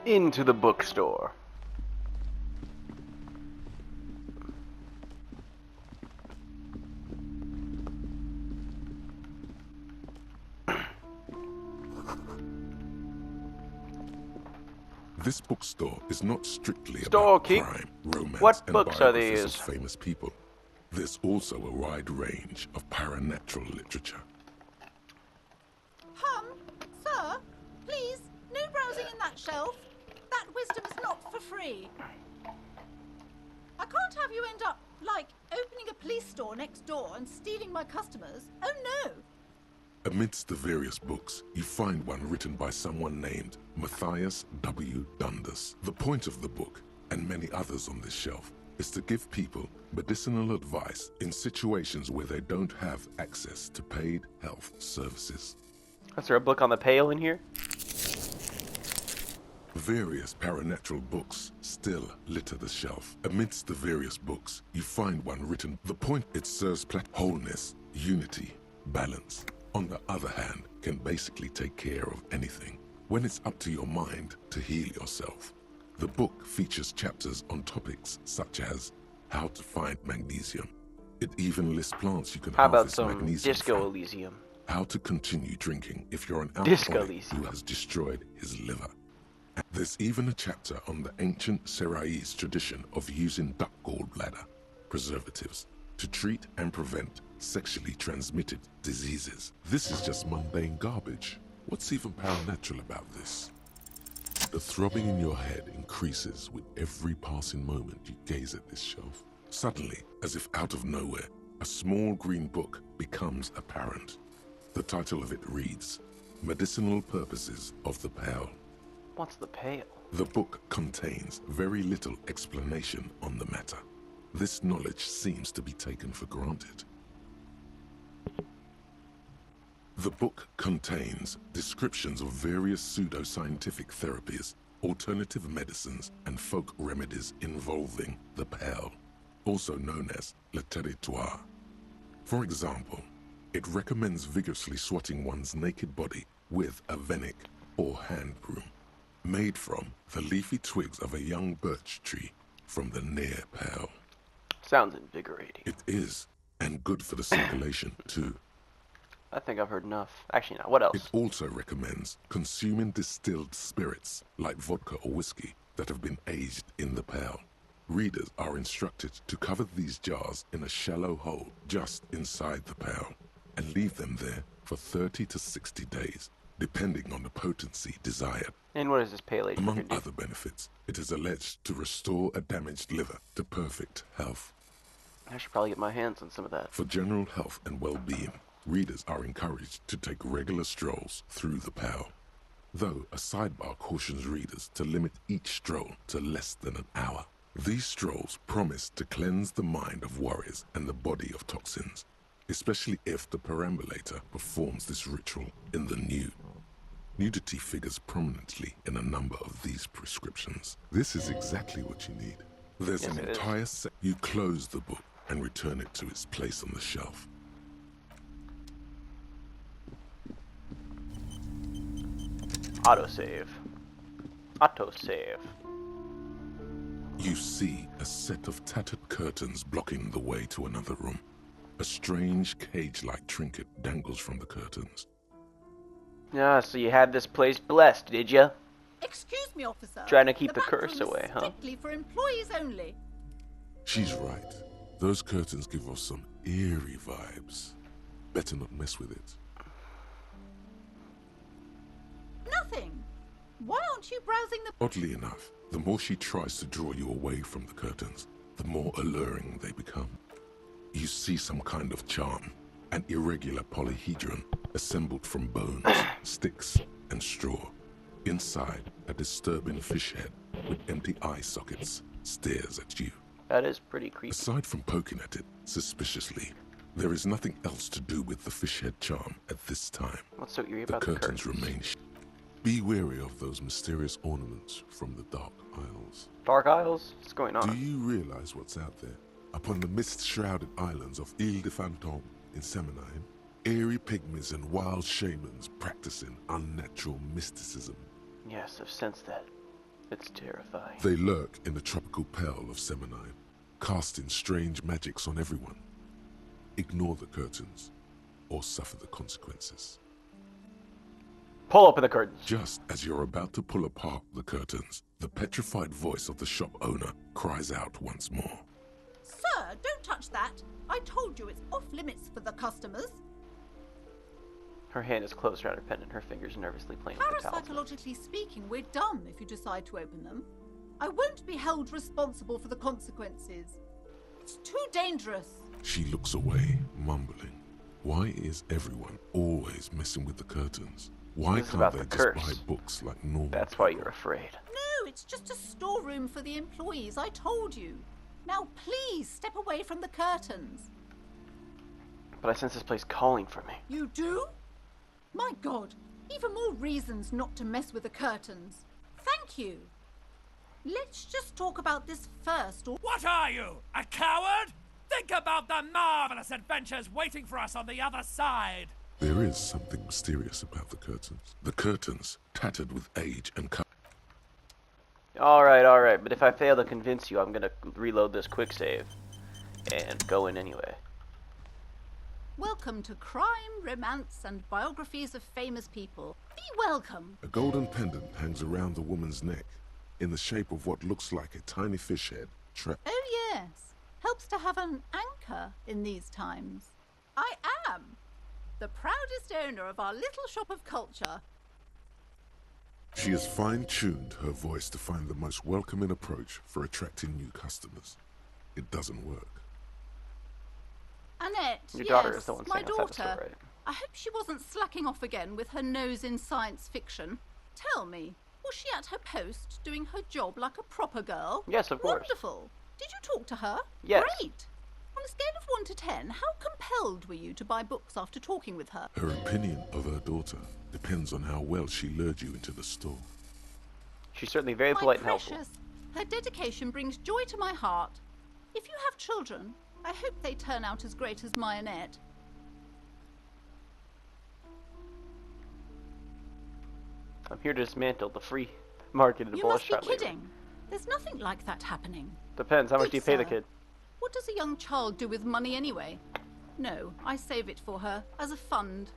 into the bookstore. This bookstore is not strictly Store about keep. crime, romance, What and books are biographies these? of famous people. There's also a wide range of paranatural literature. Sir, please, no browsing in that shelf. That wisdom is not for free. I can't have you end up, like, opening a police store next door and stealing my customers. Oh no! Amidst the various books, you find one written by someone named Matthias W. Dundas. The point of the book, and many others on this shelf, is to give people medicinal advice in situations where they don't have access to paid health services. Is there a book on the pail in here? Various paranatural books still litter the shelf. Amidst the various books, you find one written. The point it serves wholeness, unity, balance. On the other hand, can basically take care of anything when it's up to your mind to heal yourself. The book features chapters on topics such as how to find magnesium. It even lists plants you can How about harvest some magnesium Disco from. Elysium? How to continue drinking if you're an Disco alcoholic Elysium. who has destroyed his liver. There's even a chapter on the ancient Seraise tradition of using duck gallbladder preservatives to treat and prevent sexually transmitted diseases. This is just mundane garbage. What's even paranatural about this? The throbbing in your head increases with every passing moment you gaze at this shelf. Suddenly, as if out of nowhere, a small green book becomes apparent. The title of it reads, Medicinal Purposes of the Pale. What's the pail? The book contains very little explanation on the matter. This knowledge seems to be taken for granted. The book contains descriptions of various pseudoscientific therapies, alternative medicines, and folk remedies involving the pale, also known as le territoire. For example, it recommends vigorously swatting one's naked body with a venik or hand broom, made from the leafy twigs of a young birch tree from the near pale. Sounds invigorating. It is, and good for the circulation too. I think I've heard enough. Actually, not. What else? It also recommends consuming distilled spirits like vodka or whiskey that have been aged in the pale. Readers are instructed to cover these jars in a shallow hole just inside the pale and leave them there for 30 to 60 days, depending on the potency desired. And what is this pale age? Among other benefits, it is alleged to restore a damaged liver to perfect health. I should probably get my hands on some of that. For general health and well-being, readers are encouraged to take regular strolls through the pale, though a sidebar cautions readers to limit each stroll to less than an hour. These strolls promise to cleanse the mind of worries and the body of toxins, especially if the perambulator performs this ritual in the nude. Nudity figures prominently in a number of these prescriptions. This is exactly what you need. There's Yes, an it is. entire set. You close the book and return it to its place on the shelf. Autosave. Autosave. You see a set of tattered curtains blocking the way to another room. A strange cage-like trinket dangles from the curtains. Ah, so you had this place blessed, did ya? Excuse me, officer. Trying to keep the back curse room is away, huh? Strictly for employees only. She's right. Those curtains give off some eerie vibes. Better not mess with it. Nothing. Why aren't you browsing the... Oddly enough, the more she tries to draw you away from the curtains, the more alluring they become. You see some kind of charm, an irregular polyhedron assembled from bones, sticks, and straw. Inside, a disturbing fish head with empty eye sockets stares at you. That is pretty creepy. Aside from poking at it suspiciously, there is nothing else to do with the fish head charm at this time. What's so eerie The about the curtains remain. Be wary of those mysterious ornaments from the Dark Isles. Dark Isles? What's going on? Do you realize what's out there? Upon the mist-shrouded islands of Ile de Fantôme in Seminine, eerie pygmies and wild shamans practicing unnatural mysticism. Yes, I've sensed that. It's terrifying. They lurk in the tropical pearl of Semonine, casting strange magics on everyone. Ignore the curtains, or suffer the consequences. Pull open the curtains. Just as you're about to pull apart the curtains, the petrified voice of the shop owner cries out once more. Sir, don't touch that. I told you it's off limits for the customers. Her hand is closed around her pendant, her fingers nervously playing with the talisman. Parapsychologically speaking, we're done if you decide to open them. I won't be held responsible for the consequences. It's too dangerous. She looks away, mumbling. Why is everyone always messing with the curtains? Why This is can't about they the just curse. buy books like normal That's why people? you're afraid. No, it's just a storeroom for the employees, I told you. Now please step away from the curtains. But I sense this place calling for me. You do? My God, even more reasons not to mess with the curtains. Thank you. Let's just talk about this first. What are you, a coward? Think about the marvelous adventures waiting for us on the other side. There is something mysterious about the curtains. The curtains, tattered with age and cut. Alright, but if I fail to convince you, I'm gonna reload this quick save and go in anyway. Welcome to Crime, Romance, and Biographies of Famous People. Be welcome. A golden pendant hangs around the woman's neck, in the shape of what looks like a tiny fish head trapped. Oh yes, helps to have an anchor in these times. I am the proudest owner of our little shop of culture. She has fine-tuned her voice to find the most welcoming approach for attracting new customers. It doesn't work. Annette, Your yes, daughter is the one my saying outside the store, daughter. right? I hope she wasn't slacking off again with her nose in science fiction. Tell me, was she at her post doing her job like a proper girl? Yes, of course. Wonderful. Did you talk to her? Yes. Great. On a scale of 1 to 10, how compelled were you to buy books after talking with her? Her opinion of her daughter depends on how well she lured you into the store. She's certainly very My polite and helpful. precious, her dedication brings joy to my heart. If you have children, I hope they turn out as great as my Annette. I'm here to dismantle the free market and You abolish must be child labor. kidding. There's nothing like that happening. Depends. How much Good do you pay the sir. kid? What does a young child do with money anyway? No, I save it for her as a fund.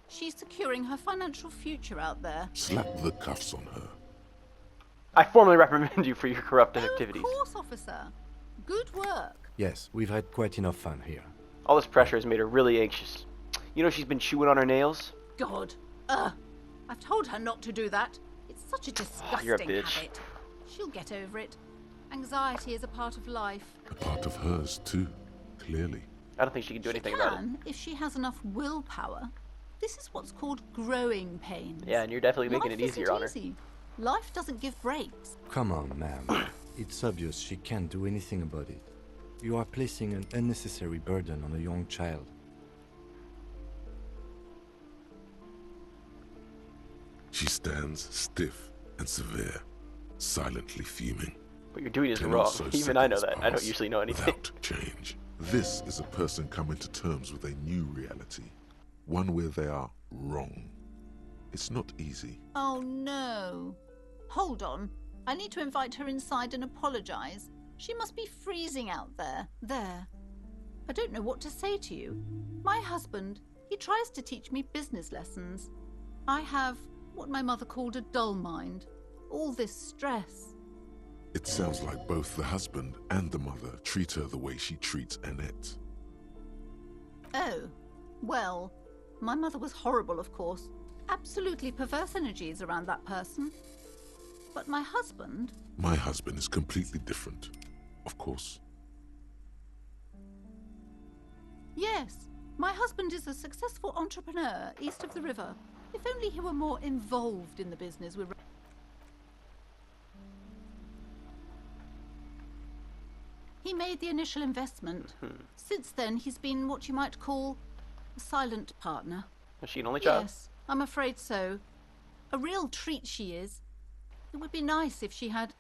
She's securing her financial future out there. Slap the cuffs on her. I formally reprimand you for your corrupt activities. Of course, officer. Good work. Yes, we've had quite enough fun here. All this pressure has made her really anxious. You know she's been chewing on her nails? God. I've told her not to do that. It's such a disgusting You're a bitch. habit. She'll get over it. Anxiety is a part of life. A part of hers, too, clearly. I don't think she can do anything she about it. can, if she has enough willpower. This is what's called growing pains. Yeah, and you're definitely making Life it easier isn't on her. easy. Life doesn't give breaks. Come on, ma'am. It's obvious she can't do anything about it. You are placing an unnecessary burden on a young child. She stands stiff and severe, silently fuming. What you're doing is 10 or wrong. so Even I know seconds that. I don't pass usually know anything. Without change. This is a person coming to terms with a new reality. One where they are wrong. It's not easy. Oh no. Hold on. I need to invite her inside and apologize. She must be freezing out there. There. I don't know what to say to you. My husband, he tries to teach me business lessons. I have what my mother called a dull mind. All this stress. It sounds like both the husband and the mother treat her the way she treats Annette. Oh, well, my mother was horrible, of course. Absolutely perverse energies around that person. But my husband... My husband is completely different, of course. Yes, my husband is a successful entrepreneur east of the river. If only he were more involved in the business we're... He made the initial investment. Since then, he's been what you might call a silent partner. Is she an only child? Yes, I'm afraid so. A real treat she is. It would be nice if she had...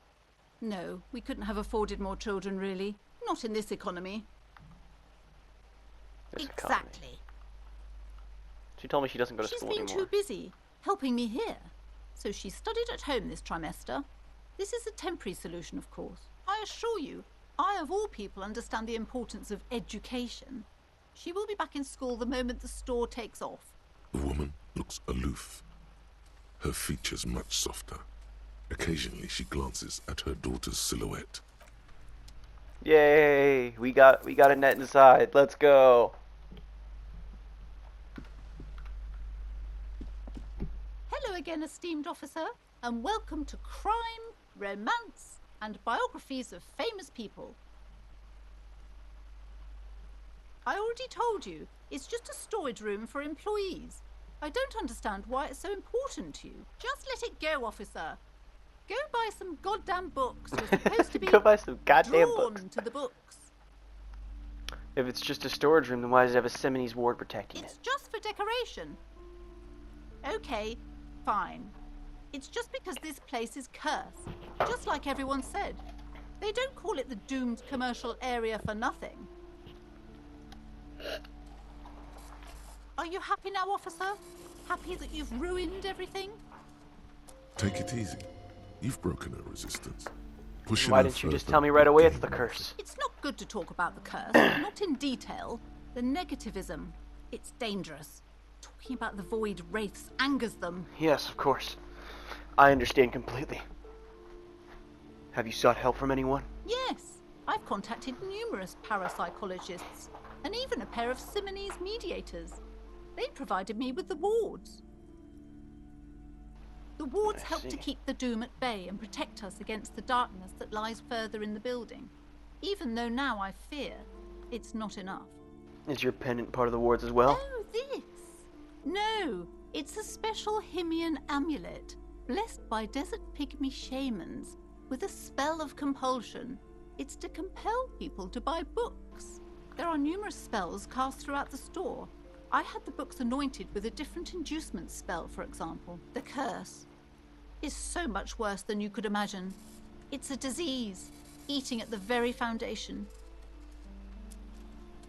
No, we couldn't have afforded more children, really. Not in this economy. This economy. Exactly. She told me she doesn't go to She's school been anymore. too busy helping me here. So she studied at home this trimester. This is a temporary solution, of course. I assure you, I of all people understand the importance of education. She will be back in school the moment the store takes off. The woman looks aloof, her features much softer. Occasionally she glances at her daughter's silhouette. Yay! We got a net inside. Let's go. Hello again, esteemed officer, and welcome to Crime, Romance, and Biographies of Famous People. I already told you, it's just a storage room for employees. I don't understand why it's so important to you. Just let it go, officer. Go buy some goddamn books. You're supposed to be Go buy some goddamn drawn books. to the books. If it's just a storage room, then why does it have a Seminoles ward protecting It's it? just for decoration. Okay, fine. It's just because this place is cursed, just like everyone said. They don't call it the doomed commercial area for nothing. Are you happy now, officer? Happy that you've ruined everything? Take it easy. You've broken her resistance. Pushing Why her didn't you just further tell me right will away it's gain the nothing. curse? It's not good to talk about the curse, not in detail. The negativism, it's dangerous. Talking about the void wraiths angers them. Yes, of course. I understand completely. Have you sought help from anyone? Yes, I've contacted numerous parapsychologists and even a pair of Simonese mediators. They provided me with the wards. The wards I help to see. keep the doom at bay and protect us against the darkness that lies further in the building. Even though now I fear it's not enough. Is your pendant part of the wards as well? Oh, this? No, it's a special Himian amulet, blessed by desert pygmy shamans, with a spell of compulsion. It's to compel people to buy books. There are numerous spells cast throughout the store. I had the books anointed with a different inducement spell, for example. The curse is so much worse than you could imagine. It's a disease, eating at the very foundation.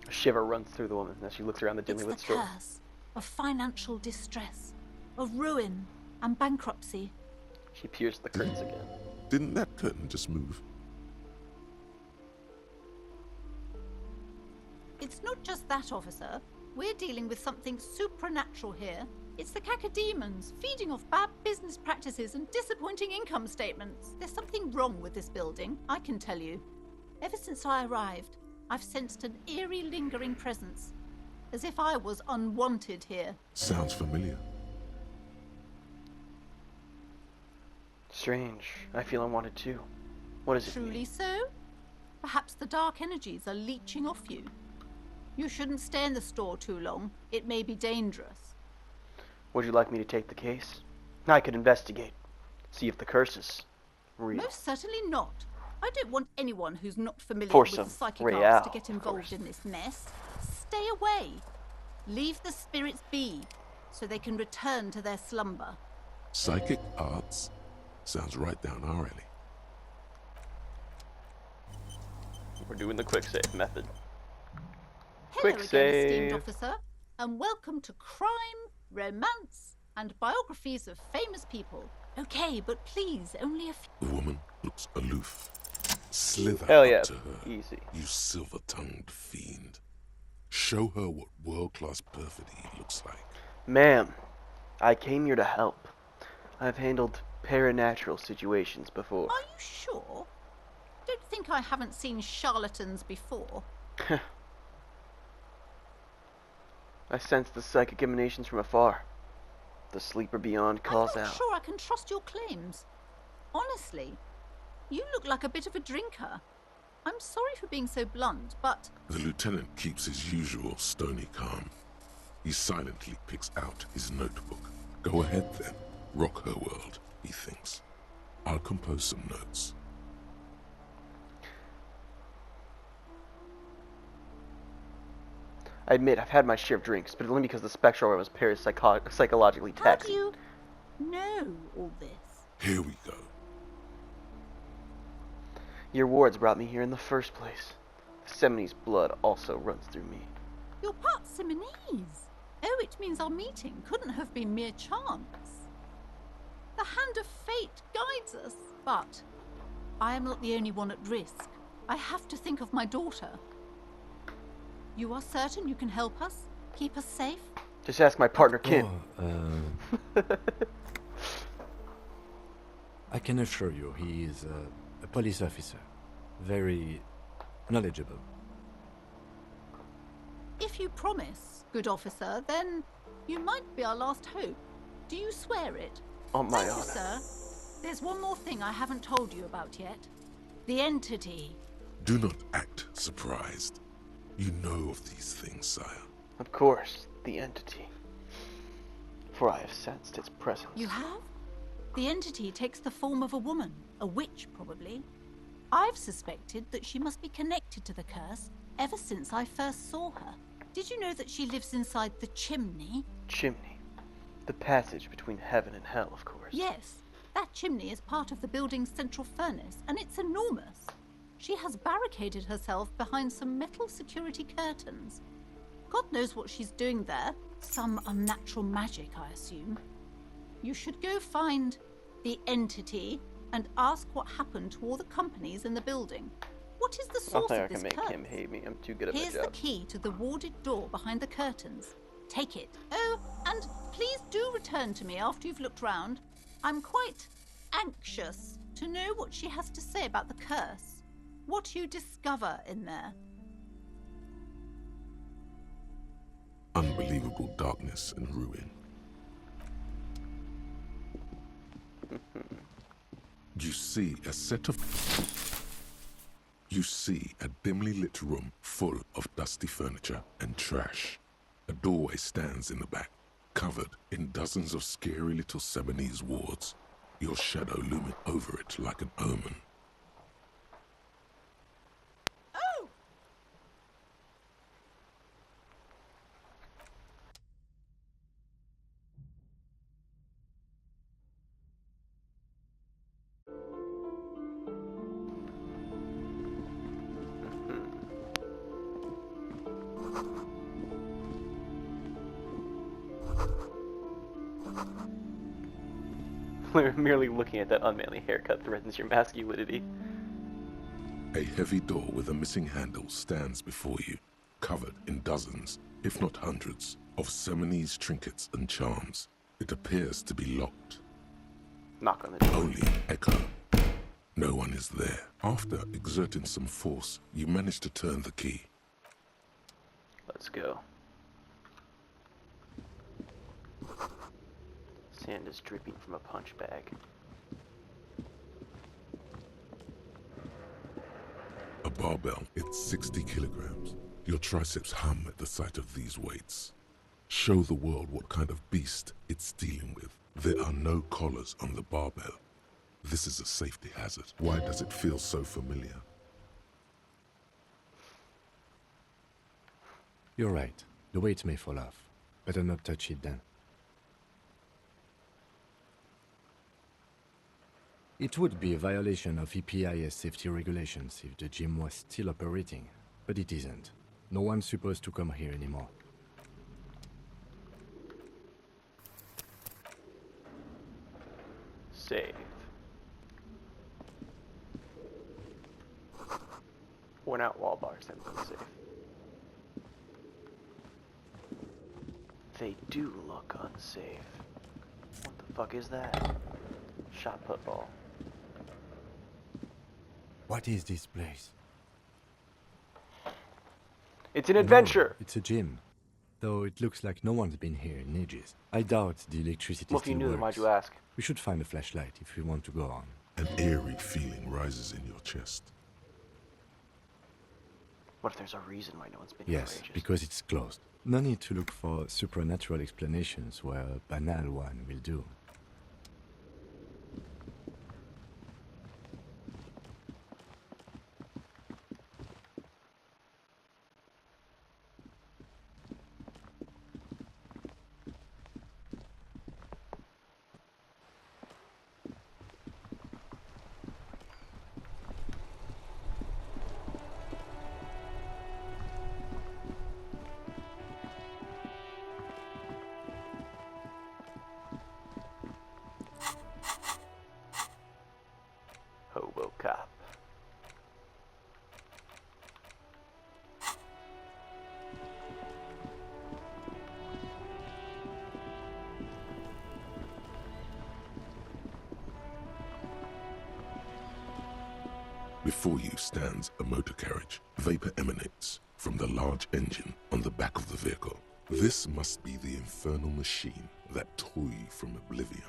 A shiver runs through the woman as she looks around the It's dimly the lit store. curse of financial distress, of ruin and bankruptcy. She peers at the curtains again. Didn't that curtain just move? It's not just that, officer. We're dealing with something supernatural here. It's the cacodemons feeding off bad business practices and disappointing income statements. There's something wrong with this building, I can tell you. Ever since I arrived, I've sensed an eerie lingering presence, as if I was unwanted here. Sounds familiar. Strange. I feel unwanted too. What does it Truly mean? so? Perhaps the dark energies are leeching off you. You shouldn't stay in the store too long. It may be dangerous. Would you like me to take the case? I could investigate. See if the curse is real. Most certainly not. I don't want anyone who's not familiar For with the some psychic real, arts to get of involved course. in this mess. Stay away. Leave the spirits be, so they can return to their slumber. Psychic arts? Sounds right down our alley. We're doing the quick save method. Hello Quick again, esteemed save. officer, and welcome to Crime, Romance, and Biographies of Famous People. Okay, but please, only a few. The woman looks aloof. Slither Hell up yeah. to her, Easy. you silver-tongued fiend. Show her what world-class perfidy looks like. Ma'am, I came here to help. I've handled paranatural situations before. Are you sure? Don't think I haven't seen charlatans before. I sense the psychic emanations from afar. The sleeper beyond calls I'm not out. sure I can trust your claims. Honestly, you look like a bit of a drinker. I'm sorry for being so blunt, but The lieutenant keeps his usual stony calm. He silently picks out his notebook. Go ahead then. Rock her world, he thinks. I'll compose some notes. I admit I've had my share of drinks, but only because the spectral realm is psychologically how do taxing. you know all this? Here we go. Your wards brought me here in the first place. Seminoles blood also runs through me. You're part Simonese. Oh, it means our meeting couldn't have been mere chance. The hand of fate guides us, but I am not the only one at risk. I have to think of my daughter. You are certain you can help us? Keep us safe? Just ask my partner, Kim. I can assure you he is a police officer. Very knowledgeable. If you promise, good officer, then you might be our last hope. Do you swear it? On my Thank you, honor. sir. There's one more thing I haven't told you about yet. The entity. Do not act surprised. You know of these things, sire. Of course, the entity. For I have sensed its presence. You have? The entity takes the form of a woman, a witch probably. I've suspected that she must be connected to the curse ever since I first saw her. Did you know that she lives inside the chimney? Chimney. The passage between heaven and hell, of course. Yes, that chimney is part of the building's central furnace, and it's enormous. She has barricaded herself behind some metal security curtains. God knows what she's doing there. Some unnatural magic, I assume. You should go find the entity and ask what happened to all the companies in the building. What is the I don't source think I of this can make curse? him hate me. I'm too good at my Here's the job. key to the warded door behind the curtains. Take it. Oh, and please do return to me after you've looked round. I'm quite anxious to know what she has to say about the curse. What you discover in there. Unbelievable darkness and ruin. You see a dimly lit room full of dusty furniture and trash. A doorway stands in the back, covered in dozens of scary little Seminese wards, your shadow looming over it like an omen. Oh! Merely looking at that unmanly haircut threatens your masculinity. A heavy door with a missing handle stands before you, covered in dozens, if not hundreds, of Seminese trinkets and charms. It appears to be locked. Knock on the door. Only an echo. No one is there. After exerting some force, you manage to turn the key. Let's go. Sand is dripping from a punch bag. A barbell, it's 60 kilograms. Your triceps hum at the sight of these weights. Show the world what kind of beast it's dealing with. There are no collars on the barbell. This is a safety hazard. Why does it feel so familiar? You're right. The weight may fall off. Better not touch it then. It would be a violation of EPIS safety regulations if the gym was still operating, but it isn't. No one's supposed to come here anymore. Save. Worn out wall bars have been safe. They do look unsafe. What the fuck is that? Shot put ball. What is this place? It's an adventure! No, it's a gym. Though it looks like no one's been here in ages. I doubt the electricity Well, if you still knew, works. why'd you ask? We should find a flashlight if we want to go on. An eerie feeling rises in your chest. What if there's a reason why no one's been here for Yes, ages? because it's closed. No need to look for supernatural explanations where a banal one will do. Hobo cop. Before you stands a motor carriage. Vapor emanates from the large engine on the back of the vehicle. This must be the infernal machine that tore you from oblivion.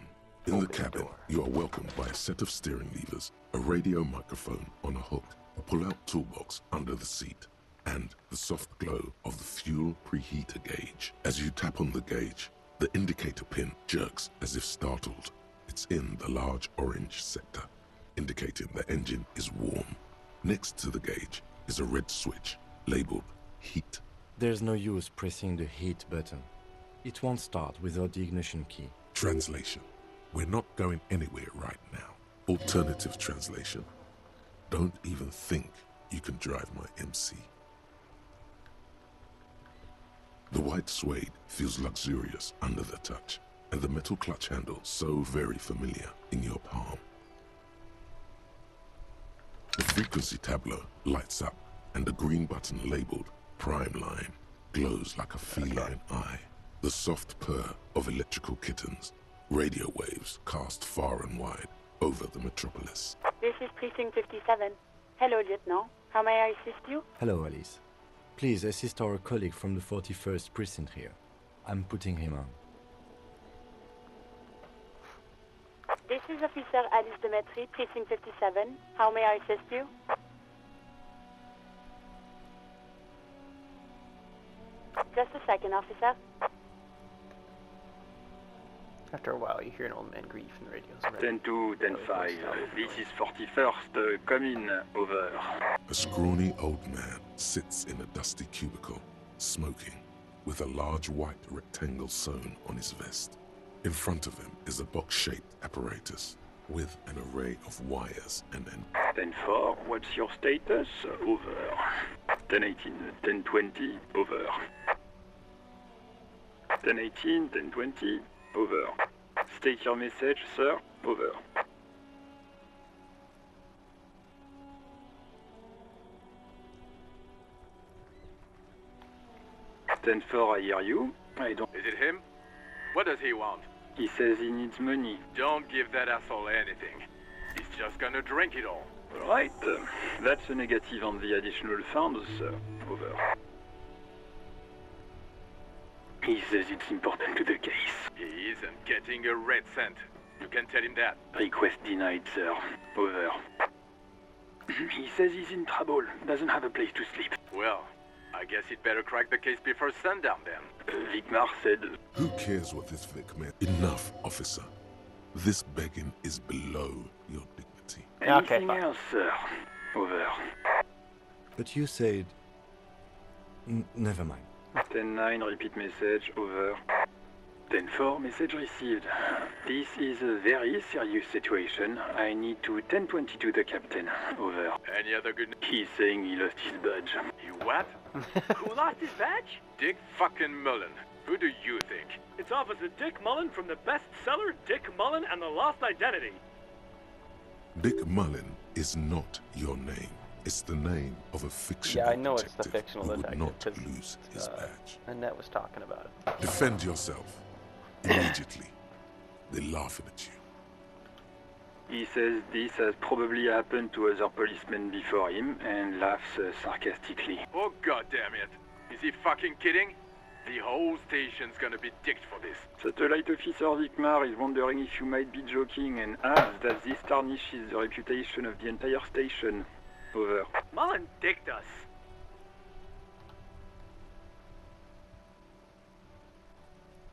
In the cabin, you are welcomed by a set of steering levers, a radio microphone on a hook, a pull-out toolbox under the seat, and the soft glow of the fuel preheater gauge. As you tap on the gauge, the indicator pin jerks as if startled. It's in the large orange sector, indicating the engine is warm. Next to the gauge is a red switch labeled heat. There's no use pressing the heat button. It won't start without the ignition key. Translation: we're not going anywhere right now. Alternative translation: don't even think you can drive my MC. The white suede feels luxurious under the touch, and the metal clutch handle so very familiar in your palm. The frequency tableau lights up, and the green button labeled Prime Line glows like a feline eye. The soft purr of electrical kittens, radio waves cast far and wide over the metropolis. This is Precinct 57. Hello, Lieutenant. How may I assist you? Hello, Alice. Please assist our colleague from the 41st Precinct here. I'm putting him on. This is Officer Alice Demetri, Precinct 57. How may I assist you? Just a second, officer. After a while, you hear an old man greet from the radios. 10-2, 10-5. This is 41st. Come in. Over. A scrawny old man sits in a dusty cubicle, smoking, with a large white rectangle sewn on his vest. In front of him is a box-shaped apparatus with an array of wires and 10-4, what's your status? Over. 10-18, 10-20, over. 10-18, 10-20, over. State your message, sir. Over. Ten-4, I hear you. I don't... Is it him? What does he want? He says he needs money. Don't give that asshole anything. He's just gonna drink it all. Right. That's a negative on the additional funds, sir. Over. He says it's important to the case. He isn't getting a red cent. You can tell him that. Request denied, sir. Over. He says he's in trouble. Doesn't have a place to sleep. Well, I guess he'd better crack the case before sundown then. Vicmar said... Who cares what this Vic meant? Enough, officer. This begging is below your dignity. Anything else, sir? Over. But you said... never mind. 10-9, repeat message. Over. 10-4, message received. This is a very serious situation. I need to 10-22 the captain. Over. Any other good news? He's saying he lost his badge. You what? Who lost his badge? Dick fucking Mullen. Who do you think? It's Officer Dick Mullen from the bestseller Dick Mullen and the Lost Identity. Dick Mullen is not your name. It's the name of a fictional Yeah, I know it's the detective fictional who detective, would not 'cause, lose his badge. Annette was talking about it. Defend yourself. Immediately. They're laughing at you. He says this has probably happened to other policemen before him and laughs sarcastically. Oh goddamn it! Is he fucking kidding? The whole station's gonna be dicked for this. Satellite Officer Vicmar is wondering if you might be joking and adds that this tarnishes the reputation of the entire station. Over. Mullen dicked us.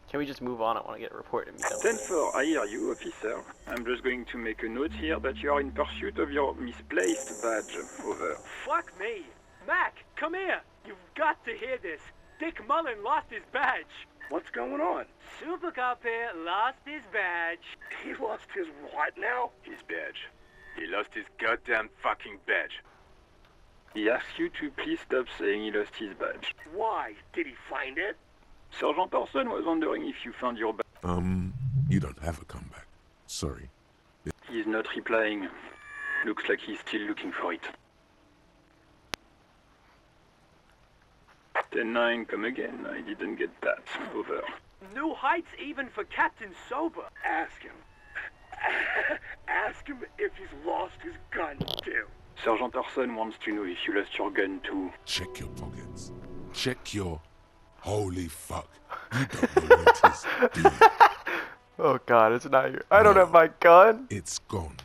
Can we just move on? I want to get a report and be done with it. 10-4, I hear you, officer. I'm just going to make a note here that you are in pursuit of your misplaced badge. Over. Fuck me. Mac, come here. You've got to hear this. Dick Mullen lost his badge. What's going on? Super Cop here lost his badge. He lost his what now? His badge. He lost his goddamn fucking badge. He asks you to please stop saying he lost his badge. Why? Did he find it? Sergeant Person was wondering if you found your badge. You don't have a comeback. Sorry. He's not replying. Looks like he's still looking for it. 10-9, come again. I didn't get that. Over. New heights even for Captain Sober. Ask him. Ask him if he's lost his gun, too. Sergeant Orson wants to know if you lost your gun too. Check your pockets. Check your... Holy fuck. You don't know where it is, do you? Oh god, it's not here. I don't have my gun. It's gone.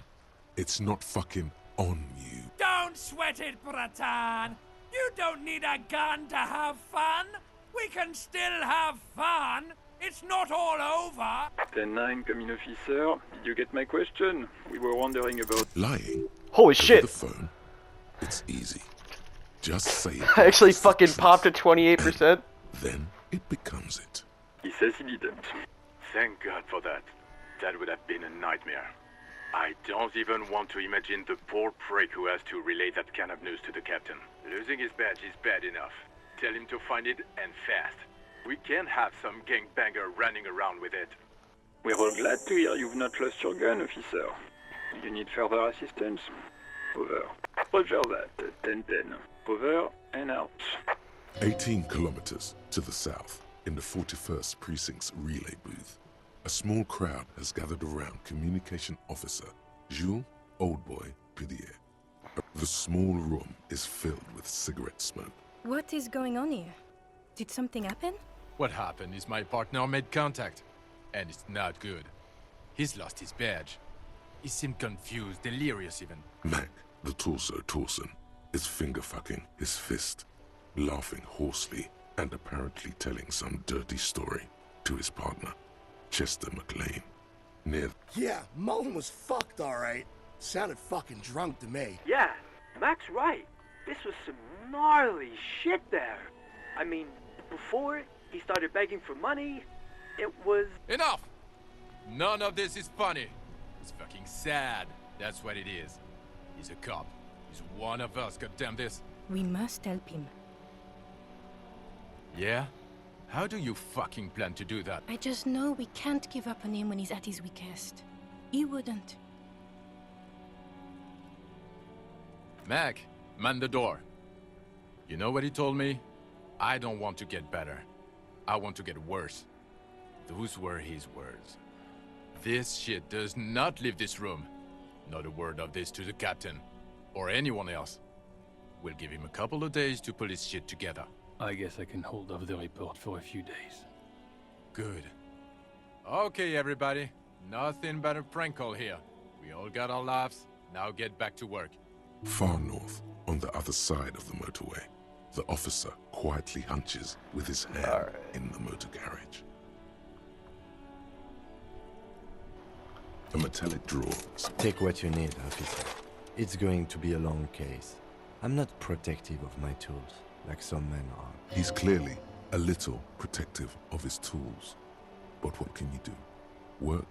It's not fucking on you. Don't sweat it, Bratan. You don't need a gun to have fun. We can still have fun. It's not all over. 10-9, come in, officer. Did you get my question? We were wondering about... Lying. Holy Over shit. the phone. It's easy. Just say it. I actually It's the fucking truth. popped at 28%. Then it becomes it. He says he didn't. Thank God for that. That would have been a nightmare. I don't even want to imagine the poor prick who has to relay that kind of news to the captain. Losing his badge is bad enough. Tell him to find it, and fast. We can't have some gangbanger running around with it. We're all glad to hear you've not lost your gun, officer. Do you need further assistance? Over. Roger that. 10-10. Over and out. 18 kilometers to the south, in the 41st Precinct's relay booth, a small crowd has gathered around Communication Officer Jules Oldboy Pidier. The small room is filled with cigarette smoke. What is going on here? Did something happen? What happened is my partner made contact, and it's not good. He's lost his badge. He seemed confused, delirious even. Mac, the torso Torson, is finger-fucking his fist, laughing hoarsely and apparently telling some dirty story to his partner, Chester McLean, near... Yeah, Mullen was fucked, alright. Sounded fucking drunk to me. Yeah, Mac's right. This was some gnarly shit there. I mean, before he started begging for money, it was... Enough! None of this is funny. It's fucking sad. That's what it is. He's a cop. He's one of us, goddamn this. We must help him. Yeah? How do you fucking plan to do that? I just know we can't give up on him when he's at his weakest. He wouldn't. Mac, man the door. You know what he told me? I don't want to get better. I want to get worse. Those were his words. This shit does not leave this room. Not a word of this to the captain. Or anyone else. We'll give him a couple of days to pull his shit together. I guess I can hold off the report for a few days. Good. Okay, everybody. Nothing but a prank call here. We all got our laughs. Now get back to work. Far north, on the other side of the motorway, the officer quietly hunches with his hand in the motor garage. A metallic drawer. Take what you need, officer. It's going to be a long case. I'm not protective of my tools, like some men are. He's clearly a little protective of his tools. But what can you do? Work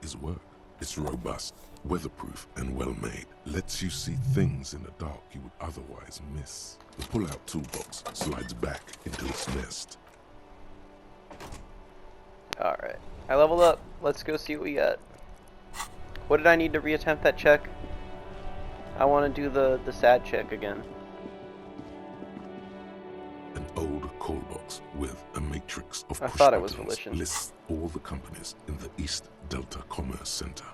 is work. It's robust, weatherproof, and well-made. Lets you see things in the dark you would otherwise miss. The pull-out toolbox slides back into its nest. Alright. I leveled up. Let's go see what we got. What did I need to reattempt that check? I want to do the sad check again. An old call box with a matrix of push thought it was buttons Volition. lists all the companies in the East Delta Commerce Center.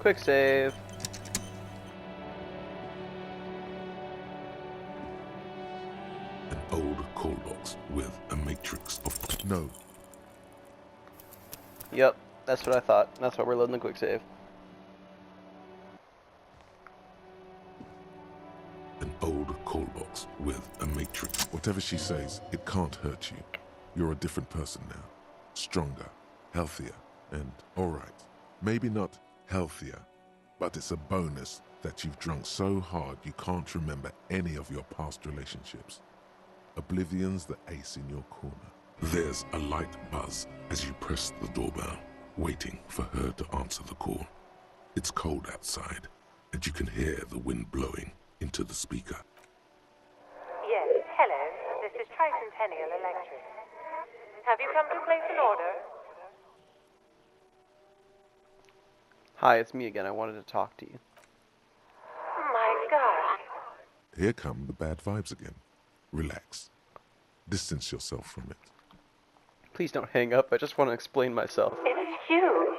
Quick save. An old call box with a matrix of... No. Yep, that's what I thought. That's why we're loading the quick save. An old call box with a matrix. Whatever she says, it can't hurt you. You're a different person now. Stronger, healthier, and alright. Maybe not healthier, but it's a bonus that you've drunk so hard you can't remember any of your past relationships. Oblivion's the ace in your corner. There's a light buzz as you press the doorbell, waiting for her to answer the call. It's cold outside. and you can hear the wind blowing into the speaker. Yes, hello. This is Tricentennial Electric. Have you come to place an order? Hi, it's me again. I wanted to talk to you. My God. Here come the bad vibes again. Relax. Distance yourself from it. Please don't hang up. I just want to explain myself. It's you.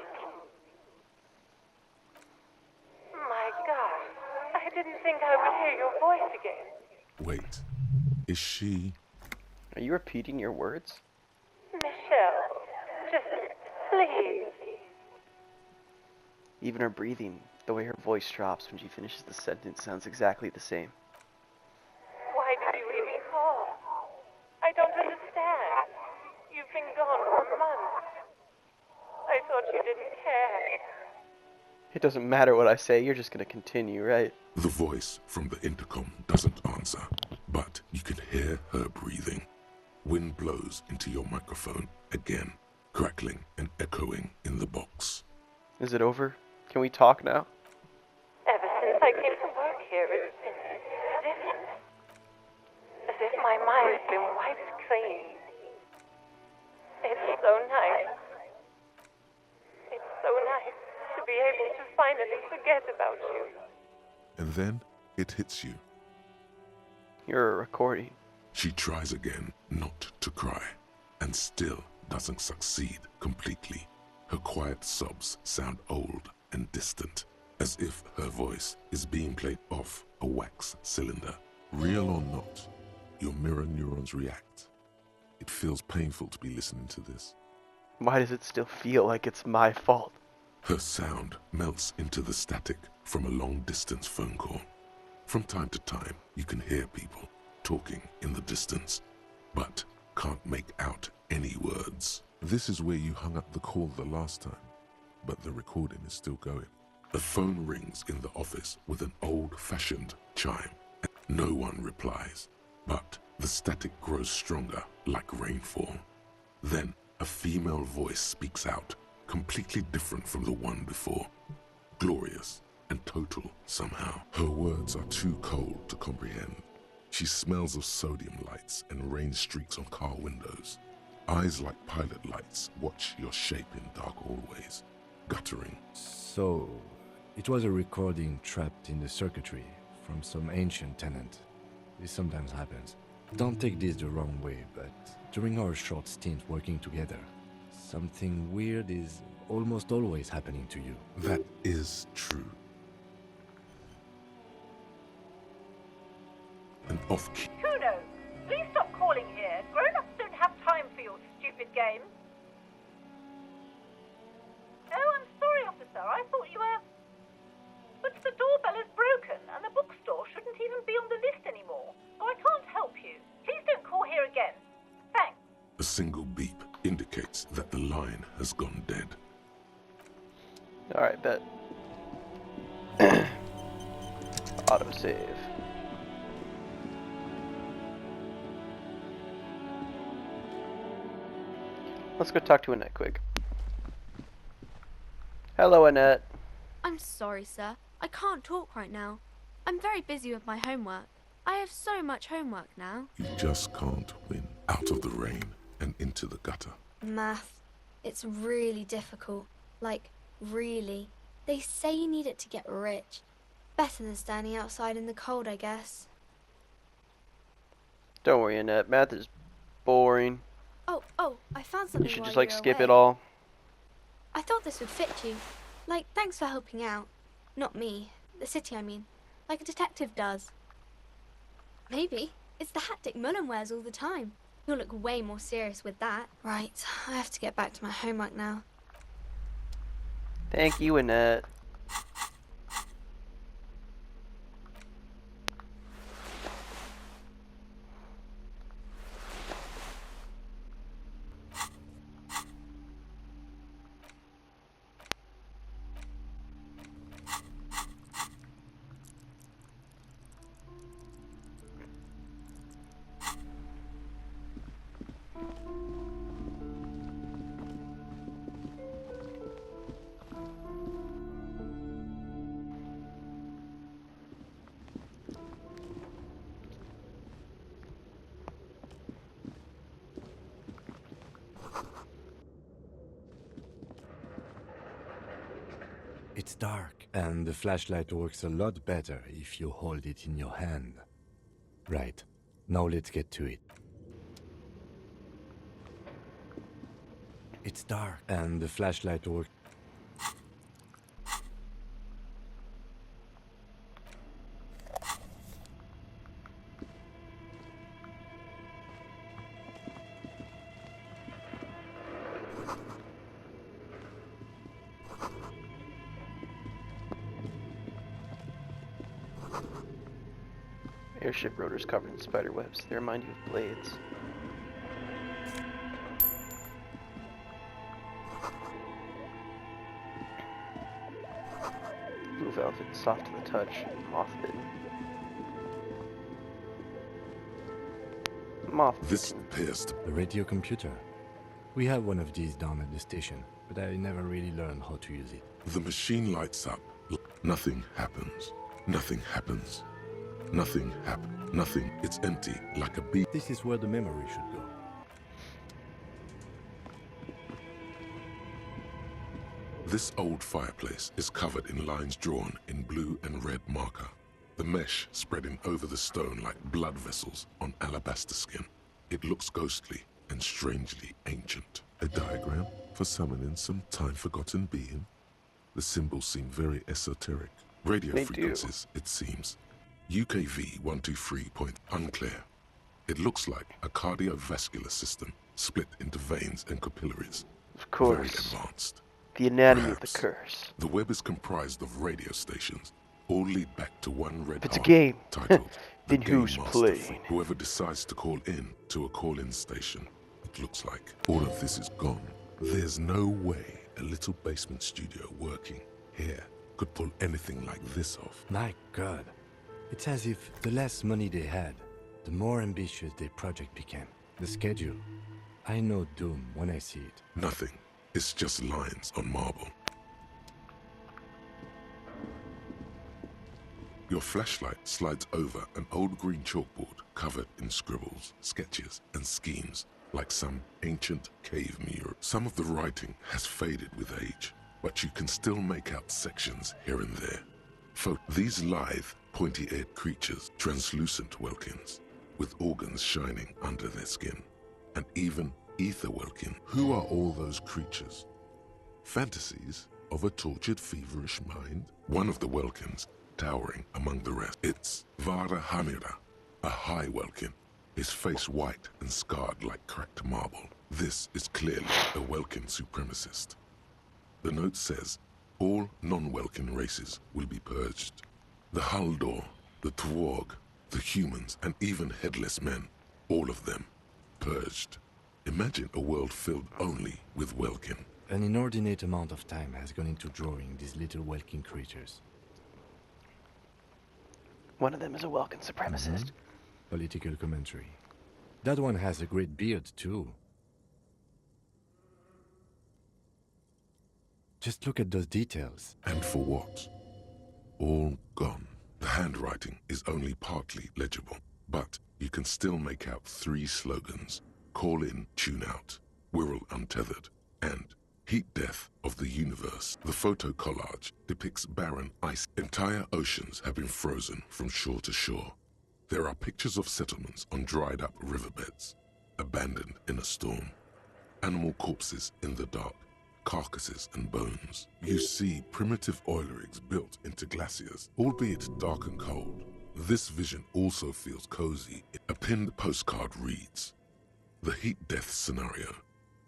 My God. I didn't think I would hear your voice again. Wait. Is she... Are you repeating your words? Michelle, just please. Even her breathing, the way her voice drops when she finishes the sentence sounds exactly the same. Why did you even call? I don't understand. You've been gone for months. I thought you didn't care. It doesn't matter what I say, you're just gonna continue, right? The voice from the intercom doesn't answer, but you can hear her breathing. Wind blows into your microphone again, crackling and echoing in the box. Is it over? Can we talk now? Ever since I came to work here, it's been different. As if my mind's been wiped clean. It's so nice. It's so nice to be able to finally forget about you. And then it hits you. You're a recording. She tries again not to cry, and still doesn't succeed completely. Her quiet sobs sound old and distant, as if her voice is being played off a wax cylinder. Real or not, your mirror neurons react. It feels painful to be listening to this. Why does it still feel like it's my fault? Her sound melts into the static from a long-distance phone call. From time to time, you can hear people talking in the distance, but can't make out any words. This is where you hung up the call the last time, but the recording is still going. The phone rings in the office with an old-fashioned chime. No one replies, but the static grows stronger like rainfall. Then a female voice speaks out, completely different from the one before. Glorious and total somehow. Her words are too cold to comprehend. She smells of sodium lights and rain streaks on car windows. Eyes like pilot lights watch your shape in dark hallways, guttering. So, it was a recording trapped in the circuitry from some ancient tenant. This sometimes happens. Don't take this the wrong way, but during our short stint working together, something weird is almost always happening to you. That is true. An off-key. Kuno, please stop calling here. Grown-ups don't have time for your stupid games. Oh, I'm sorry, officer. I thought you were... But the doorbell is broken, and the bookstore shouldn't even be on the list anymore. So I can't help you. Please don't call here again. Thanks. A single beep indicates that the line has gone dead. Alright, bet. Autosave. Let's go talk to Annette quick. Hello, Annette. I'm sorry, sir. I can't talk right now. I'm very busy with my homework. I have so much homework now. You just can't win. Out of the rain and into the gutter. Math. It's really difficult. Like, really. They say you need it to get rich. Better than standing outside in the cold, I guess. Don't worry, Annette. Math is boring. Oh, I found something. You should while just, like, you were skip away. it all. I thought this would fit you. Like, thanks for helping out. Not me. The city, I mean. Like a detective does. Maybe. It's the hat Dick Mullen wears all the time. You'll look way more serious with that. Right, I have to get back to my homework now. Thank you, Annette. dark. And the flashlight works a lot better if you hold it in your hand. Right. Now let's get to it. It's dark. And the flashlight works. Airship rotors covered in spider webs. They remind you of blades. Blue velvet, soft to the touch, moth bitten. Moth This pierced the radio computer. We have one of these down at the station, but I never really learned how to use it. The machine lights up. Nothing happens. Nothing happens. Nothing happens. Nothing. It's empty, like a bee. This is where the memory should go. This old fireplace is covered in lines drawn in blue and red marker. The mesh spreading over the stone like blood vessels on alabaster skin. It looks ghostly and strangely ancient. A diagram for summoning some time-forgotten being. The symbols seem very esoteric. Radio They frequencies, it seems. UKV 123 point unclear. It looks like a cardiovascular system split into veins and capillaries. Of course. Very advanced. The anatomy Perhaps. of the curse. The web is comprised of radio stations, all lead back to one red It's a heart game. titled The Then Game who's Master. playing? Whoever decides to call in to a call-in station, it looks like all of this is gone. There's no way a little basement studio working here could pull anything like this off. My God. It's as if the less money they had, the more ambitious their project became. The schedule. I know doom when I see it. Nothing. It's just lines on marble. Your flashlight slides over an old green chalkboard covered in scribbles, sketches, and schemes, like some ancient cave mural. Some of the writing has faded with age, but you can still make out sections here and there. These lithe, pointy-eared creatures, translucent Welkins, with organs shining under their skin, and even ether Welkin. Who are all those creatures? Fantasies of a tortured, feverish mind? One of the Welkins, towering among the rest. It's Vara Hamira, a high Welkin, his face white and scarred like cracked marble. This is clearly a Welkin supremacist. The note says, all non-Welkin races will be purged. The Haldor, the Twarg, the humans, and even headless men, all of them, purged. Imagine a world filled only with Welkin. An inordinate amount of time has gone into drawing these little Welkin creatures. One of them is a Welkin supremacist. Political commentary. That one has a great beard, too. Just look at those details. And for what? All gone. The handwriting is only partly legible, but you can still make out 3 slogans. Call in, tune out, Wirral untethered, and heat death of the universe. The photo collage depicts barren ice. Entire oceans have been frozen from shore to shore. There are pictures of settlements on dried up riverbeds, abandoned in a storm. Animal corpses in the dark, carcasses and bones. You see primitive oil rigs built into glaciers, albeit dark and cold. This vision also feels cozy. A pinned postcard reads, the heat death scenario.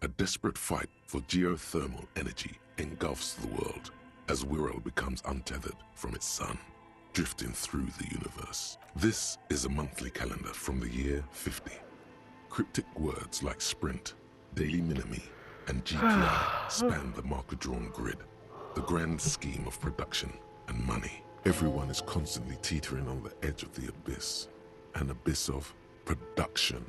A desperate fight for geothermal energy engulfs the world as Wirral becomes untethered from its sun, drifting through the universe. This is a monthly calendar from the year 50. Cryptic words like sprint, daily minimi, and GPI span the marker-drawn grid, the grand scheme of production and money. Everyone is constantly teetering on the edge of the abyss, an abyss of production.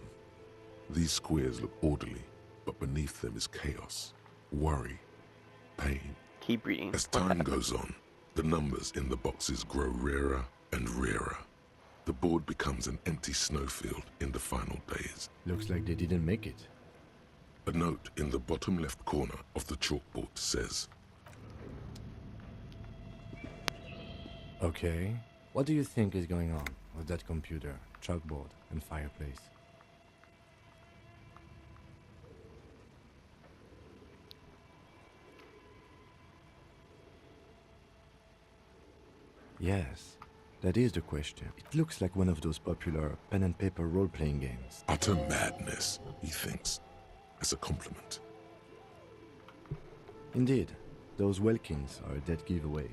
These squares look orderly, but beneath them is chaos, worry, pain. Keep reading. As time goes on, the numbers in the boxes grow rarer and rarer. The board becomes an empty snowfield in the final days. Looks like they didn't make it. A note in the bottom left corner of the chalkboard says, Okay. What do you think is going on with that computer, chalkboard, and fireplace? Yes, that is the question. It looks like one of those popular pen and paper role-playing games. Utter madness, he thinks, as a compliment. Indeed, those Welkins are a dead giveaway.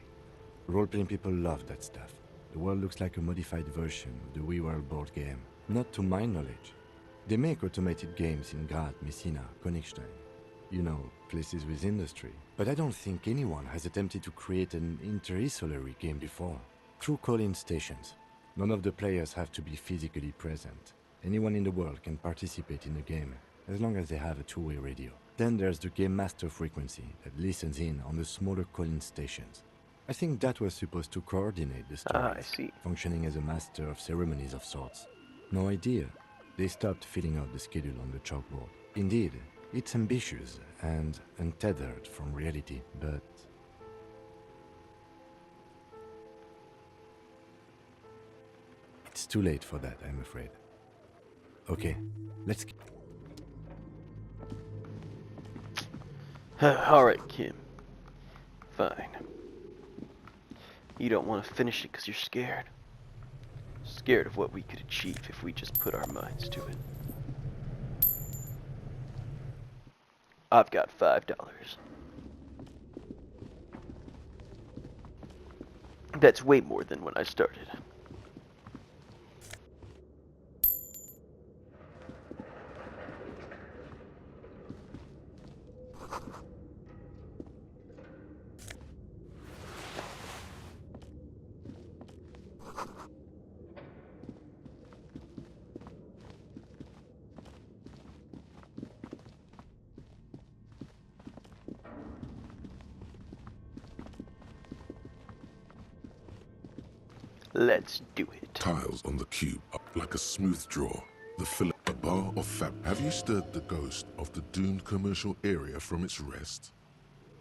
Role-playing people love that stuff. The world looks like a modified version of the WeWorld board game. Not to my knowledge. They make automated games in Graz, Messina, Königstein. You know, places with industry. But I don't think anyone has attempted to create an interinsulary game before. Through call-in stations. None of the players have to be physically present. Anyone in the world can participate in the game, as long as they have a two-way radio. Then there's the game master frequency that listens in on the smaller call-in stations. I think that was supposed to coordinate the stories, I see. functioning as a master of ceremonies of sorts. No idea. They stopped filling out the schedule on the chalkboard. Indeed, it's ambitious and untethered from reality, but... It's too late for that, I'm afraid. Okay, let's... Alright, Kim. Fine. You don't want to finish it because you're scared. Scared of what we could achieve if we just put our minds to it. I've got $5. That's way more than when I started. Let's do it. Tiles on the cube up like a smooth draw. The fillet, a bar of fat. Have you stirred the ghost of the doomed commercial area from its rest?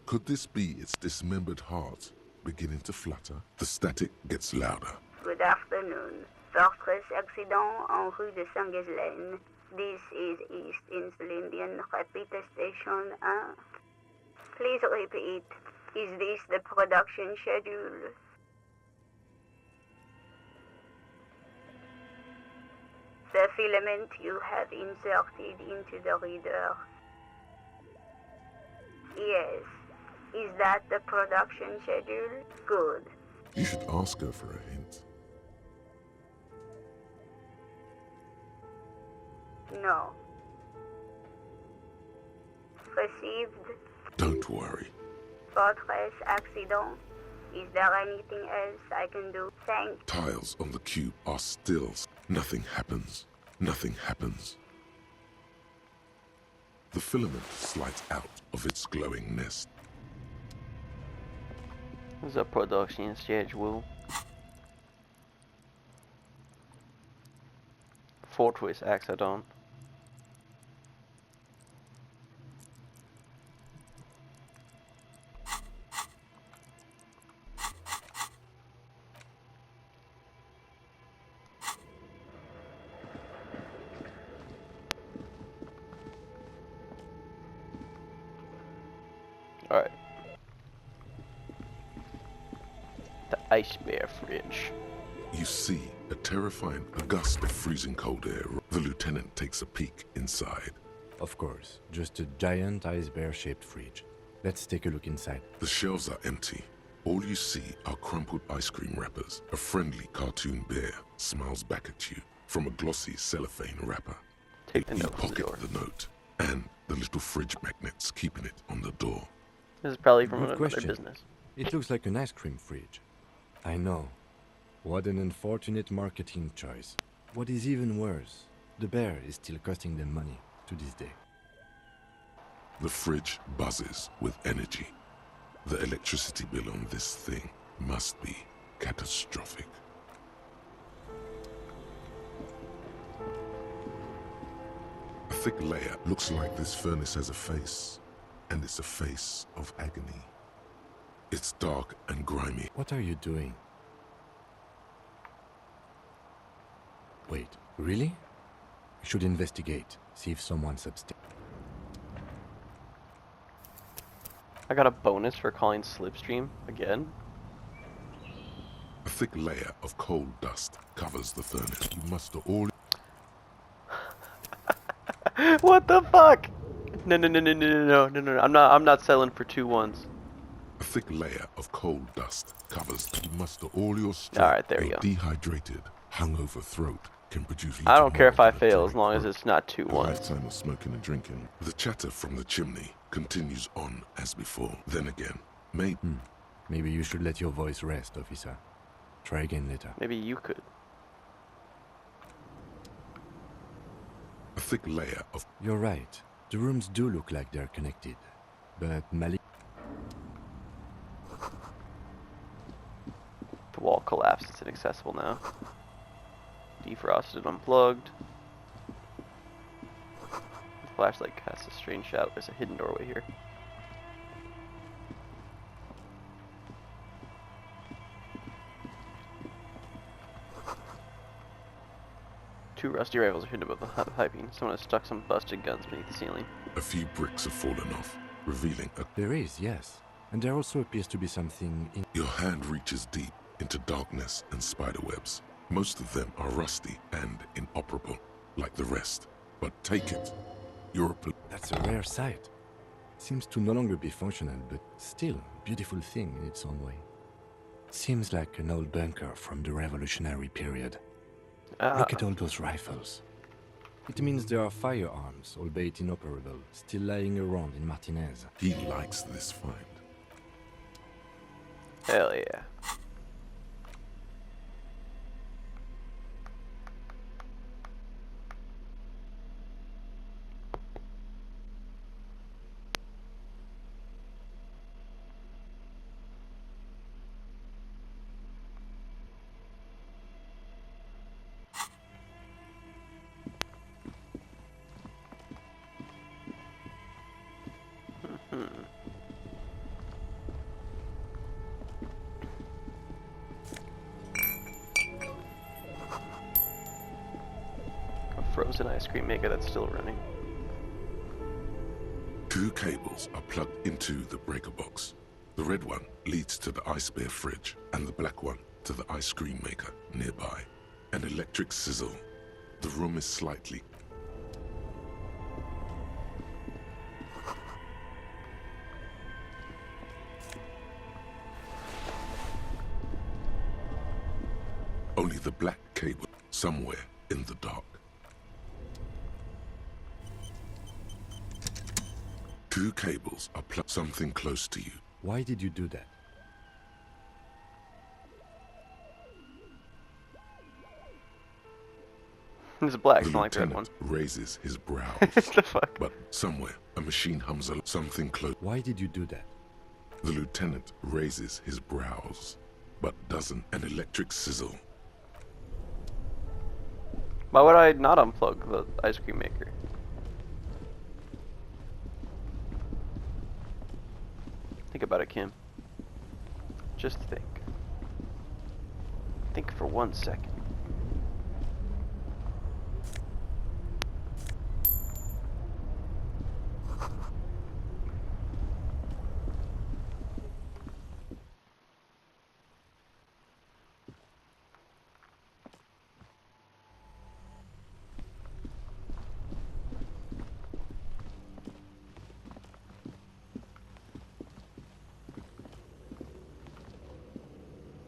Could this be its dismembered heart beginning to flutter? The static gets louder. Good afternoon. Fortress accident en rue de Saint-Ghislaine. This is East Insulindian Repeater Station 1. Please repeat. Is this the production schedule? The filament you have inserted into the reader. Yes. Is that the production schedule? Good. You should ask her for a hint. No. Received. Don't worry. Fortress accident. Is there anything else I can do? Thank. Tiles on the cube are still. Nothing happens. Nothing happens. The filament slides out of its glowing nest. The production schedule. Fortress accident. Alright. The ice bear fridge. You see a terrifying gust of freezing cold air. The lieutenant takes a peek inside. Of course, just a giant ice bear-shaped fridge. Let's take a look inside. The shelves are empty. All you see are crumpled ice cream wrappers. A friendly cartoon bear smiles back at you from a glossy cellophane wrapper. Take the You note from the pocket door. the note and the little fridge magnets keeping it on the door. This is probably from Good another question. business. It looks like an ice cream fridge. I know. What an unfortunate marketing choice. What is even worse, the bear is still costing them money to this day. The fridge buzzes with energy. The electricity bill on this thing must be catastrophic. A thick layer looks like this furnace has a face, and it's a face of agony. It's dark and grimy. What are you doing? Wait, really? We should investigate, see if someone's upstairs. I got a bonus for calling Slipstream again. A thick layer of coal dust covers the furnace. You muster all... What the fuck? No. I'm not selling for 2 1s. A thick layer of coal dust covers. You muster all your strength. Alright, there you go. Dehydrated, hungover throat can produce... I don't care if I than a fail as dry long as throat. it's not 2 A 1s. lifetime of smoking and drinking. The chatter from the chimney continues on as before. Then again, Maybe you should let your voice rest, officer. Try again later. Maybe you could. a thick layer of... You're right. The rooms do look like they're connected. But Malik... The wall collapsed. It's inaccessible now. Defrosted, unplugged. The flashlight casts a strange shadow. There's a hidden doorway here. Two rusty rifles are hidden above the piping. Someone has stuck some busted guns beneath the ceiling. A few bricks have fallen off, revealing a... There is, yes. And there also appears to be something in... Your hand reaches deep into darkness and spiderwebs. Most of them are rusty and inoperable, like the rest. But take it. You're a... That's a rare sight. Seems to no longer be functional, but still a beautiful thing in its own way. Seems like an old bunker from the revolutionary period. Look at all those rifles. It means there are firearms, albeit inoperable, still lying around in Martinez. He likes this find. Hell yeah. Frozen ice cream maker that's still running. 2 cables are plugged into the breaker box. The red one leads to the ice bear fridge, and the black one to the ice cream maker nearby. An electric sizzle. The room is slightly... Only the black cable somewhere in the dark. 2 cables are plugged something close to you. Why did you do that? It's black, The it's not like the red one. lieutenant raises his brows. The fuck? But somewhere, a machine hums something close. Why did you do that? The lieutenant raises his brows, but doesn't. An electric sizzle. Why would I not unplug the ice cream maker? Think about it, Kim. Just think. Think for 1 second.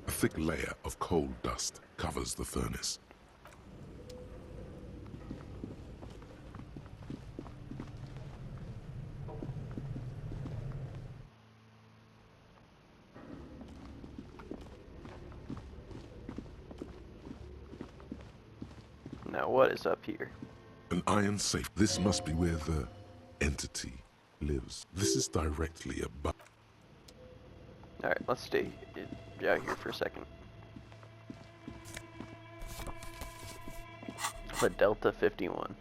A thick layer of coal dust covers the furnace. Now what is up here? An iron safe. This must be where the entity lives. This is directly above. Alright, let's stay out here for a second. The Delta 51.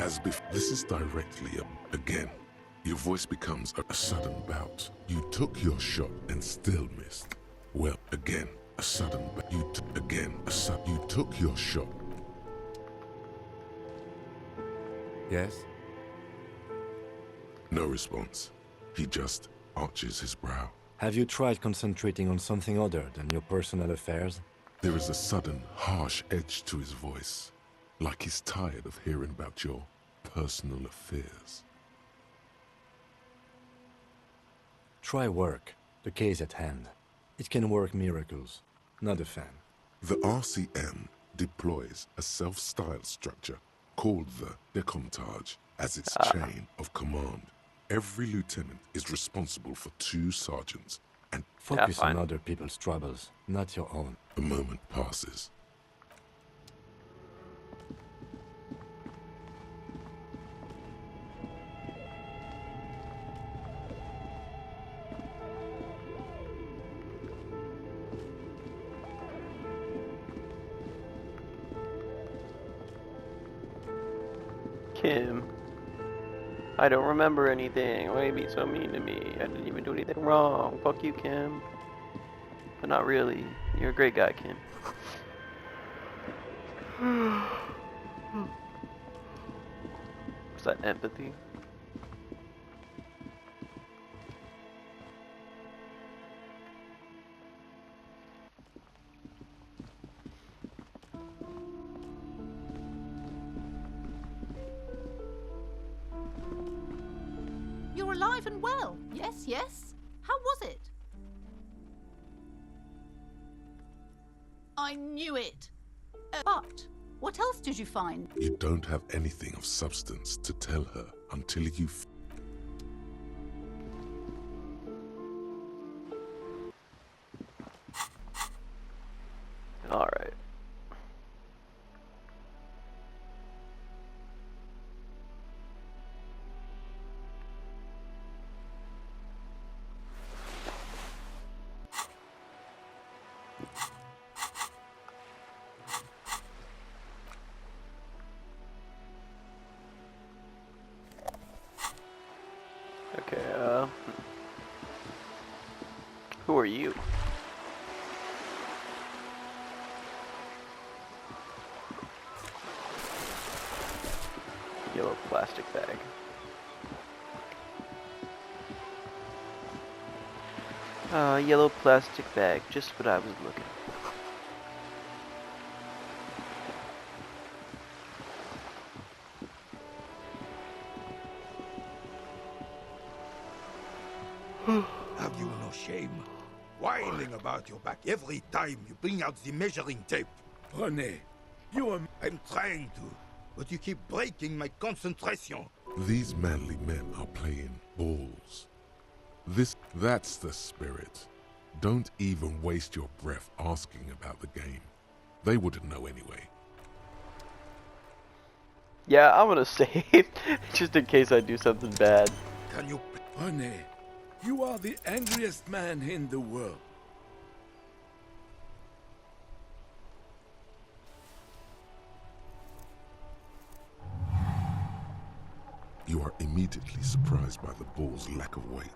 As before, this is directly again. Your voice becomes a sudden bout. You took your shot and still missed. Well, again, a sudden bout. You took your shot. Yes? No response. He just arches his brow. Have you tried concentrating on something other than your personal affairs? There is a sudden, harsh edge to his voice, like he's tired of hearing about your personal affairs. Try work, the case at hand. It can work miracles. Not a fan. The RCM deploys a self-styled structure called the Decomptage as its chain of command. Every lieutenant is responsible for 2 sergeants, and focus on other people's troubles, not your own. A moment passes. Kim, I don't remember anything. Why are you being so mean to me? I didn't even do anything wrong. Fuck you, Kim. But not really. You're a great guy, Kim. Was that empathy? You're alive and well. Yes, yes. How was it? I knew it. But what else did you find? You don't have anything of substance to tell her until you... All right. Okay, who are you? Yellow plastic bag. Yellow plastic bag, just what I was looking Have you no shame? Whining about your back every time you bring out the measuring tape. René, you are... I'm trying to, but you keep breaking my concentration. These manly men are playing balls. That's the spirit. Don't even waste your breath asking about the game. They wouldn't know anyway. Yeah, I'm gonna save, just in case I do something bad. Can you... René, you are the angriest man in the world. You are immediately surprised by the ball's lack of weight.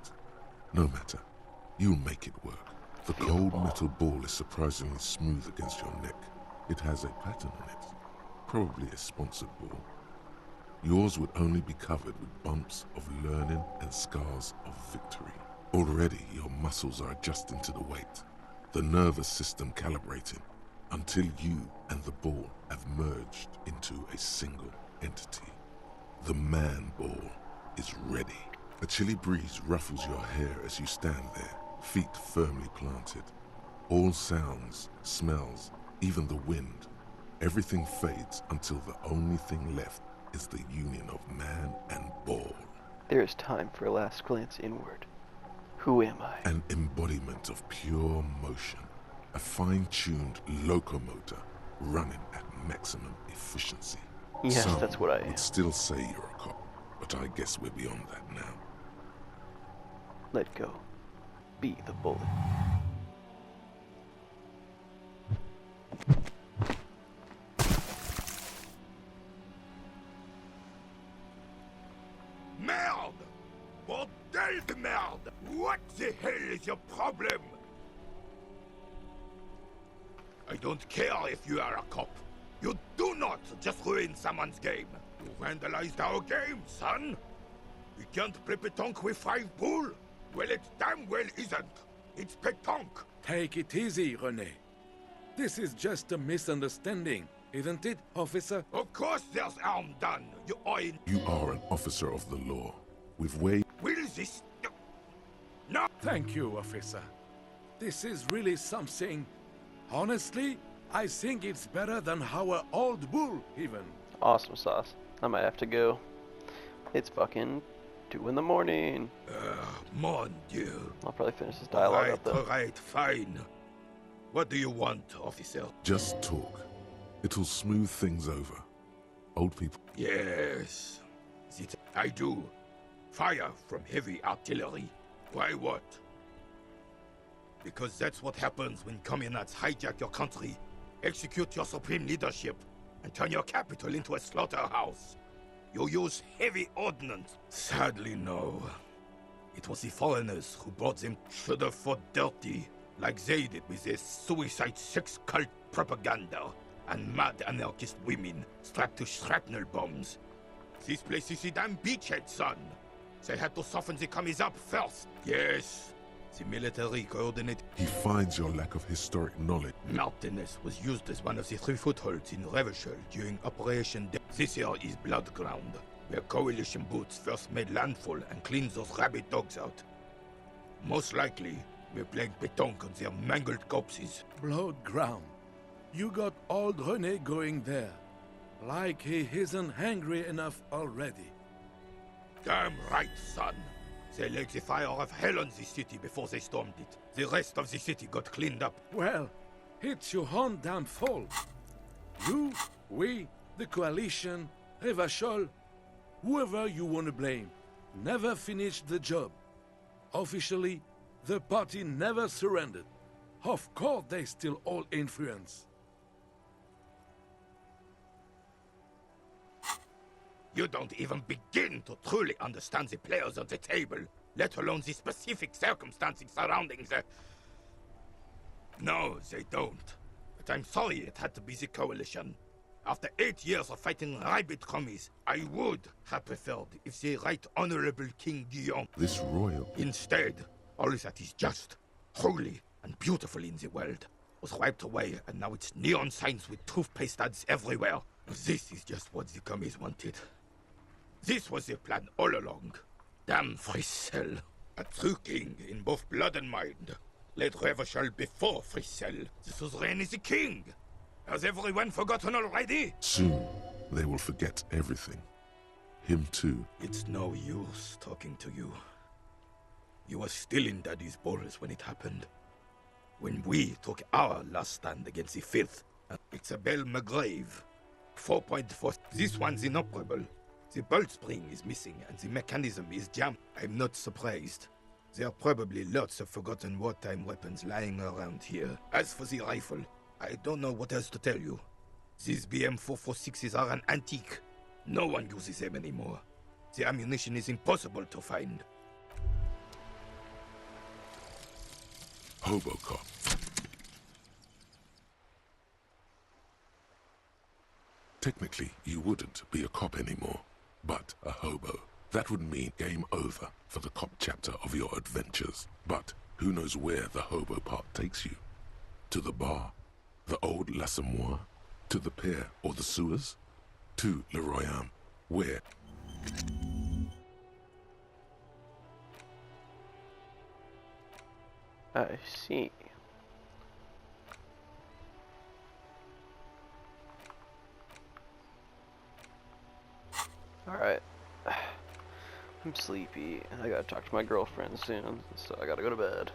No matter, you'll make it work. The cold metal ball is surprisingly smooth against your neck. It has a pattern on it, probably a sponsored ball. Yours would only be covered with bumps of learning and scars of victory. Already your muscles are adjusting to the weight, the nervous system calibrating, until you and the ball have merged into a single entity. The man ball is ready. A chilly breeze ruffles your hair as you stand there, feet firmly planted. All sounds, smells, even the wind, everything fades until the only thing left is the union of man and ball. There is time for a last glance inward. Who am I? An embodiment of pure motion, a fine-tuned locomotor running at maximum efficiency. Yes, Some that's what I am. would still say you're a cop, but I guess we're beyond that now. Let go. Be the bullet. your problem? I don't care if you are a cop. You do not just ruin someone's game. You vandalized our game, son. We can't play pétanque with 5 bull? Well, it damn well isn't. It's pétanque. Take it easy, René. This is just a misunderstanding, isn't it, officer? Of course there's harm done. You are You are an officer of the law. With way... Will this... No! Thank you, officer. This is really something. Honestly, I think it's better than our old bull, even. Awesome sauce. I might have to go. It's fucking 2 in the morning. Mon Dieu. I'll probably finish this dialogue up though. Alright, fine. What do you want, officer? Just talk. It'll smooth things over. Old people... Yes. I do. Fire from heavy artillery. Why what? Because that's what happens when communards hijack your country, execute your supreme leadership, and turn your capital into a slaughterhouse. You use heavy ordnance. Sadly, no. It was the foreigners who brought them to the fort dirty, like they did with their suicide sex cult propaganda and mad anarchist women strapped to shrapnel bombs. This place is the damn beachhead, son. They had to soften the commies up first. Yes, the military coordinate. He finds your lack of historic knowledge. Martinez was used as one of the 3 footholds in Revachol during Operation This here is Blood Ground, where coalition boots first made landfall and cleaned those rabid dogs out. Most likely, we're playing pétanque on their mangled corpses. Blood ground. You got old René going there. Like he isn't hungry enough already. Damn right, son. They laid the fire of hell on the city before they stormed it. The rest of the city got cleaned up. Well, it's your own damn fault. You, we, the coalition, Revachol, whoever you want to blame, never finished the job. Officially, the party never surrendered. Of course they still hold influence. You don't even begin to truly understand the players on the table, let alone the specific circumstances surrounding the... No, they don't. But I'm sorry it had to be the coalition. After 8 years of fighting rabid commies, I would have preferred if the Right Honorable King Guillaume... This royal... Instead, all that is just, holy, and beautiful in the world was wiped away, and now it's neon signs with toothpaste ads everywhere. This is just what the commies wanted. This was the plan all along. Damn Frissel. A true king in both blood and mind. Led Revachol before Frissel. The suzerain is the king. Has everyone forgotten already? Soon, they will forget everything. Him too. It's no use talking to you. You were still in Daddy's balls when it happened. When we took our last stand against the Fifth. It's a Belle McGrave. 4.4. This one's inoperable. The bolt spring is missing and the mechanism is jammed. I'm not surprised. There are probably lots of forgotten wartime weapons lying around here. As for the rifle, I don't know what else to tell you. These BM-446s are an antique. No one uses them anymore. The ammunition is impossible to find. Hobocop. Technically, you wouldn't be a cop anymore, but a hobo. That would mean game over for the cop chapter of your adventures. But who knows where the hobo part takes you? To the bar? The old L'Assommoir? To the pier or the sewers? To Le Royaume? Where? I see. Alright. I'm sleepy. I gotta talk to my girlfriend soon, so I gotta go to bed.